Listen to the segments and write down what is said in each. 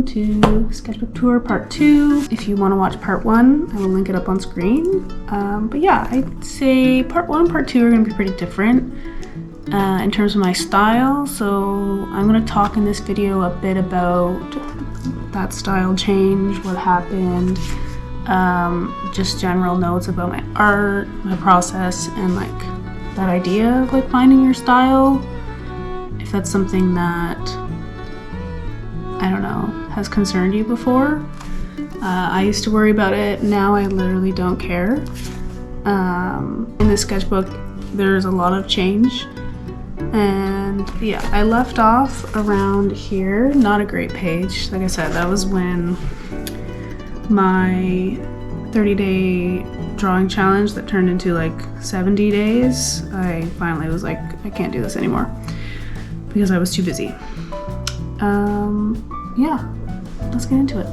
welcome to Sketchbook Tour Part 2. If you want to watch Part 1, I will link it up on screen. But yeah, I'd say Part 1 and Part 2 are going to be pretty different in terms of my style. So I'm going to talk in this video a bit about that style change, what happened, just general notes about my art, my process, and like that idea of like finding your style. If that's something that, I don't know, has concerned you before. I used to worry about it. Now I literally don't care. In this sketchbook, there's a lot of change. And yeah, I left off around here. Not a great page. Like I said, that was when my 30-day drawing challenge that turned into like 70 days, I finally was like, I can't do this anymore because I was too busy. Yeah, let's get into it.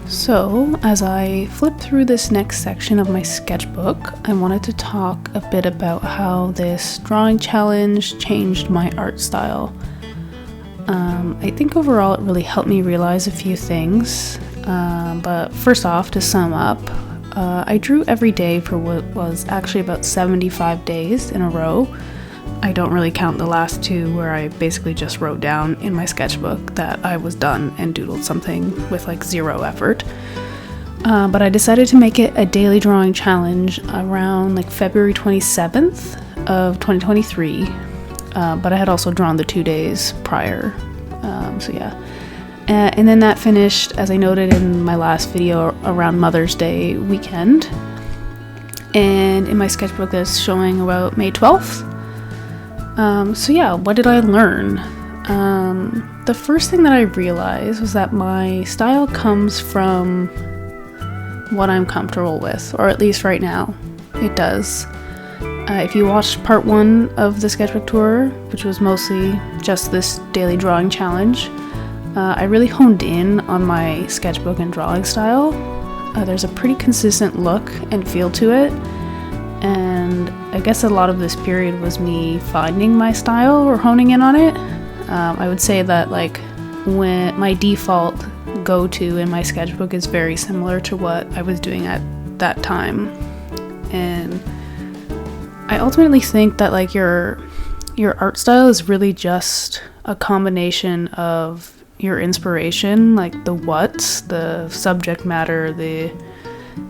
So, as I flip through this next section of my sketchbook, I wanted to talk a bit about how this drawing challenge changed my art style. I think overall it really helped me realize a few things, but first off, to sum up, I drew every day for what was actually about 75 days in a row. I don't really count the last two where I basically just wrote down in my sketchbook that I was done and doodled something with like zero effort. But I decided to make it a daily drawing challenge around like February 27th of 2023. But I had also drawn the 2 days prior. So yeah. And then that finished, as I noted in my last video, around Mother's Day weekend. And in my sketchbook that's showing about May 12th. So yeah, what did I learn? The first thing that I realized was that my style comes from what I'm comfortable with, or at least right now, it does. If you watched part 1 of the sketchbook tour, which was mostly just this daily drawing challenge, I really honed in on my sketchbook and drawing style. There's a pretty consistent look and feel to it. And I guess a lot of this period was me finding my style or honing in on it. I would say that like when my default go-to in my sketchbook is very similar to what I was doing at that time. And I ultimately think that like your art style is really just a combination of your inspiration, like the what's, the subject matter, the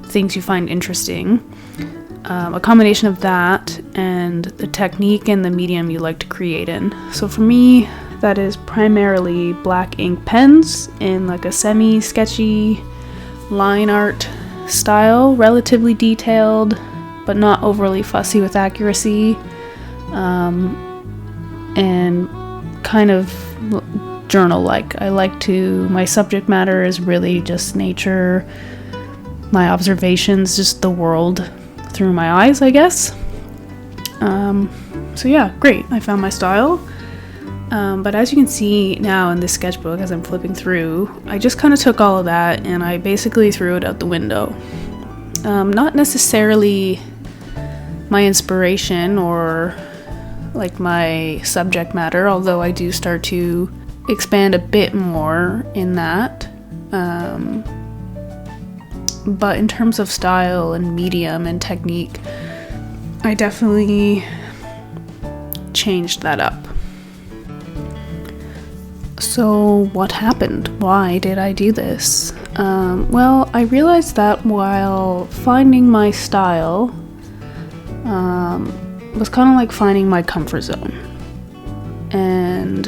things you find interesting. A combination of that and the technique and the medium you like to create in. So for me, that is primarily black ink pens in like a semi-sketchy line art style, relatively detailed, but not overly fussy with accuracy, and kind of journal-like. My subject matter is really just nature, my observations, just the world through my eyes, I guess. So yeah, great. I found my style. But as you can see now in this sketchbook, as I'm flipping through, I just kind of took all of that and I basically threw it out the window. Not necessarily my inspiration or like my subject matter, although I do start to expand a bit more in that. But in terms of style and medium and technique, I definitely changed that up. So what happened? Why did I do this? Well, I realized that while finding my style was kind of like finding my comfort zone. And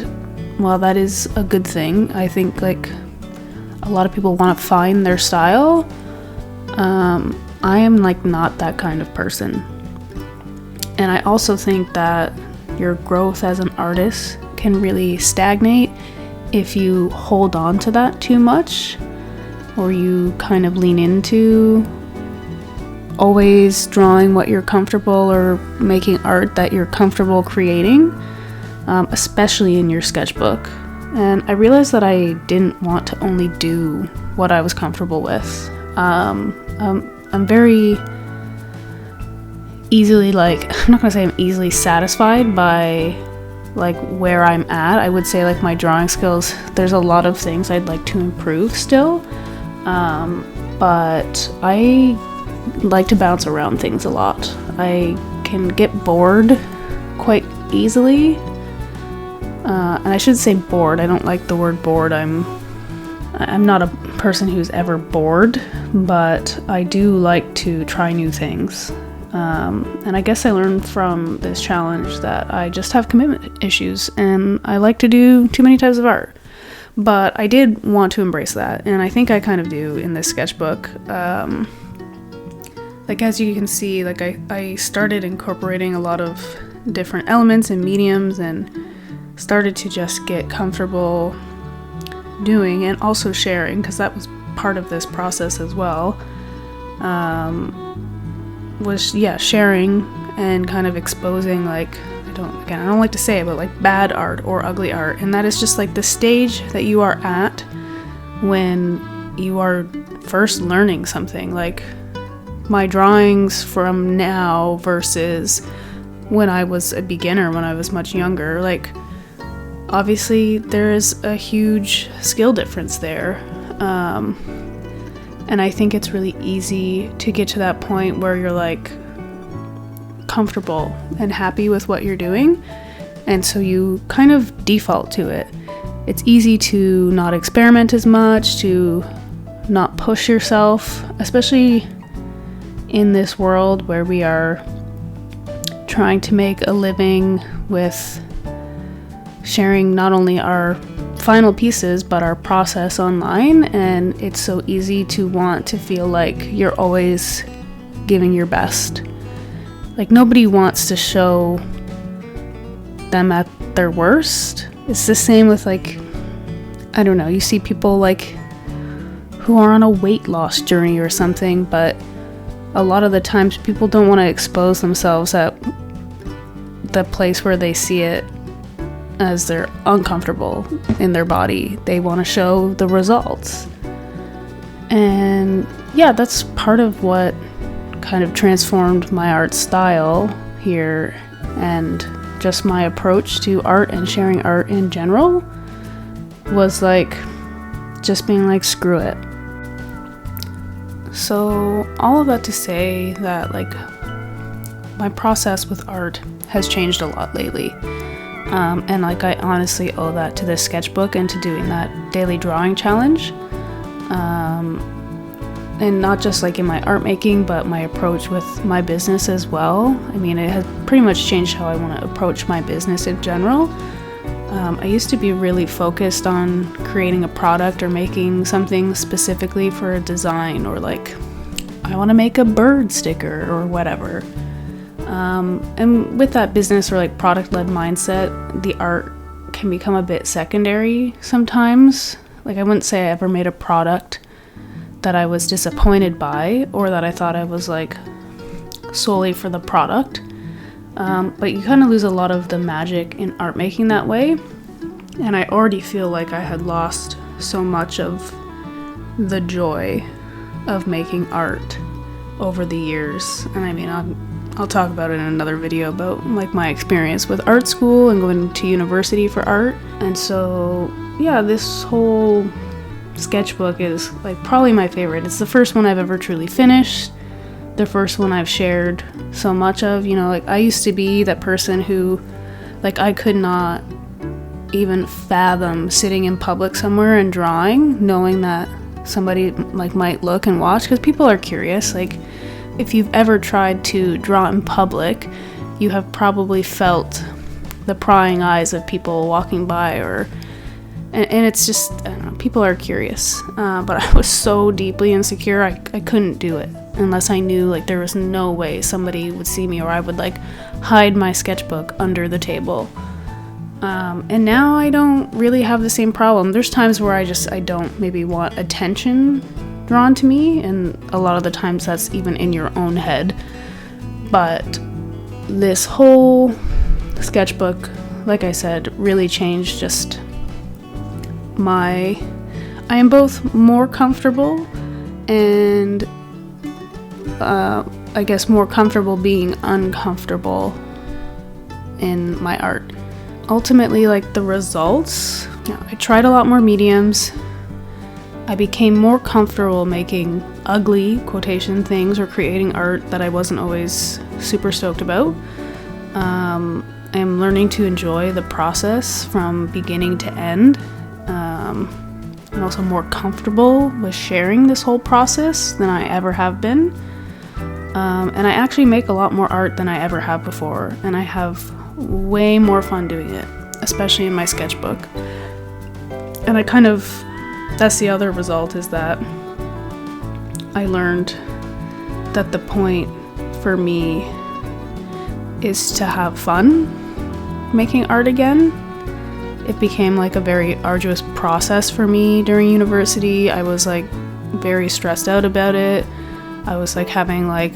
while that is a good thing, I think like a lot of people want to find their style. I am like not that kind of person. And I also think that your growth as an artist can really stagnate if you hold on to that too much, or you kind of lean into always drawing what you're comfortable or making art that you're comfortable creating, especially in your sketchbook. And I realized that I didn't want to only do what I was comfortable with. I'm very easily, like, I'm not gonna say I'm easily satisfied by like where I'm at. I would say like my drawing skills, there's a lot of things I'd like to improve still, but I like to bounce around things a lot. I can get bored quite easily, and I should say bored. I don't like the word bored. I'm not a person who's ever bored, but I do like to try new things. And I guess I learned from this challenge that I just have commitment issues, and I like to do too many types of art. But I did want to embrace that, and I think I kind of do in this sketchbook. Like as you can see, like I started incorporating a lot of different elements and mediums, and started to just get comfortable doing and also sharing, because that was part of this process as well. Sharing and kind of exposing, like, I don't like to say it, but like bad art or ugly art. And that is just like the stage that you are at when you are first learning something. Like my drawings from now versus when I was a beginner, when I was much younger, like obviously there is a huge skill difference there. And I think it's really easy to get to that point where you're like comfortable and happy with what you're doing. And so you kind of default to it. It's easy to not experiment as much, to not push yourself, especially in this world where we are trying to make a living with sharing not only our final pieces but our process online. And it's so easy to want to feel like you're always giving your best. Like nobody wants to show them at their worst. It's the same with, like, I don't know, you see people like who are on a weight loss journey or something, but a lot of the times people don't want to expose themselves at the place where they see it as they're uncomfortable in their body. They want to show the results. And yeah, that's part of what kind of transformed my art style here, and just my approach to art and sharing art in general was like just being like, screw it. So all of that to say that, like, my process with art has changed a lot lately. And like I honestly owe that to this sketchbook and to doing that daily drawing challenge. And not just like in my art making, but my approach with my business as well. I mean, it has pretty much changed how I want to approach my business in general. I used to be really focused on creating a product or making something specifically for a design, or like I want to make a bird sticker or whatever. And with that business or like product-led mindset, the art can become a bit secondary sometimes. Like I wouldn't say I ever made a product that I was disappointed by, or that I thought I was like solely for the product. But you kind of lose a lot of the magic in art making that way. And I already feel like I had lost so much of the joy of making art over the years. And I mean, I'll talk about it in another video about like my experience with art school and going to university for art. And so yeah, this whole sketchbook is like probably my favorite. It's the first one I've ever truly finished, the first one I've shared so much of. You know, like I used to be that person who, like, I could not even fathom sitting in public somewhere and drawing, knowing that somebody like might look and watch, because people are curious. Like if you've ever tried to draw in public, you have probably felt the prying eyes of people walking by, and it's just, I don't know, people are curious. But I was so deeply insecure, I couldn't do it unless I knew like there was no way somebody would see me, or I would like hide my sketchbook under the table. And now I don't really have the same problem. There's times where I don't maybe want attention drawn to me, and a lot of the times that's even in your own head. But this whole sketchbook, like I said, really changed just I am both more comfortable and I guess more comfortable being uncomfortable in my art. ultimately, like, the results, I tried a lot more mediums. I became more comfortable making ugly quotation things or creating art that I wasn't always super stoked about. I'm learning to enjoy the process from beginning to end. I'm also more comfortable with sharing this whole process than I ever have been. And I actually make a lot more art than I ever have before, and I have way more fun doing it, especially in my sketchbook. And that's the other result, is that I learned that the point for me is to have fun making art again. It became like a very arduous process for me during university. I was like very stressed out about it. I was like having like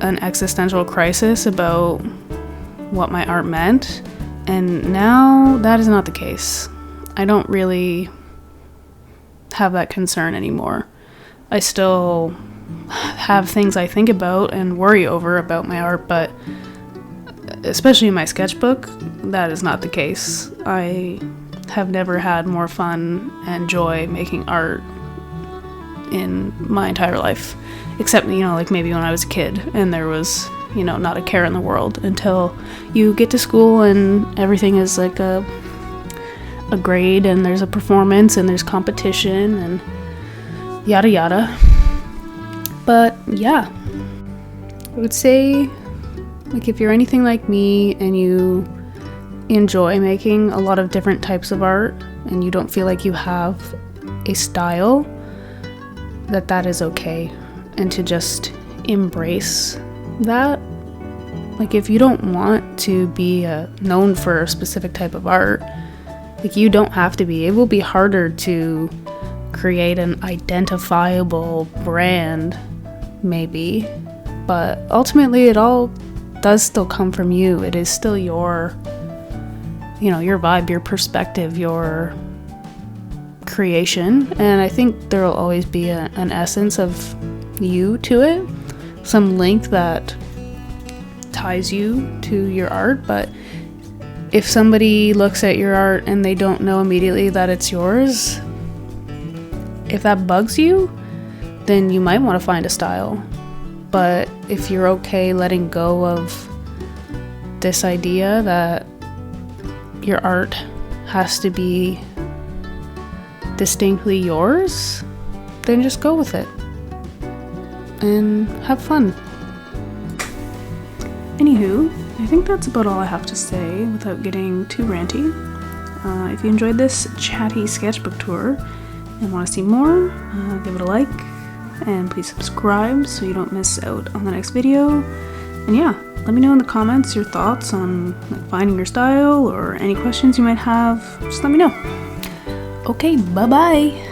an existential crisis about what my art meant. And now that is not the case. I don't really have that concern anymore. I still have things I think about and worry over about my art, but especially in my sketchbook, that is not the case. I have never had more fun and joy making art in my entire life, except, like maybe when I was a kid and there was, not a care in the world, until you get to school and everything is like a grade and there's a performance and there's competition and yada yada. But yeah, I would say, like, if you're anything like me and you enjoy making a lot of different types of art and you don't feel like you have a style, that is okay, and to just embrace that. Like, if you don't want to be known for a specific type of art, like, you don't have to be. It will be harder to create an identifiable brand, maybe, but ultimately it all does still come from you. It is still your vibe, your perspective, your creation, and I think there will always be an essence of you to it, some link that ties you to your art. But if somebody looks at your art and they don't know immediately that it's yours, if that bugs you, then you might want to find a style. But if you're okay letting go of this idea that your art has to be distinctly yours, then just go with it and have fun. Anywho, I think that's about all I have to say without getting too ranty. If you enjoyed this chatty sketchbook tour and want to see more, give it a like, and please subscribe so you don't miss out on the next video. And yeah, let me know in the comments your thoughts on finding your style or any questions you might have. Just let me know. Okay, bye bye.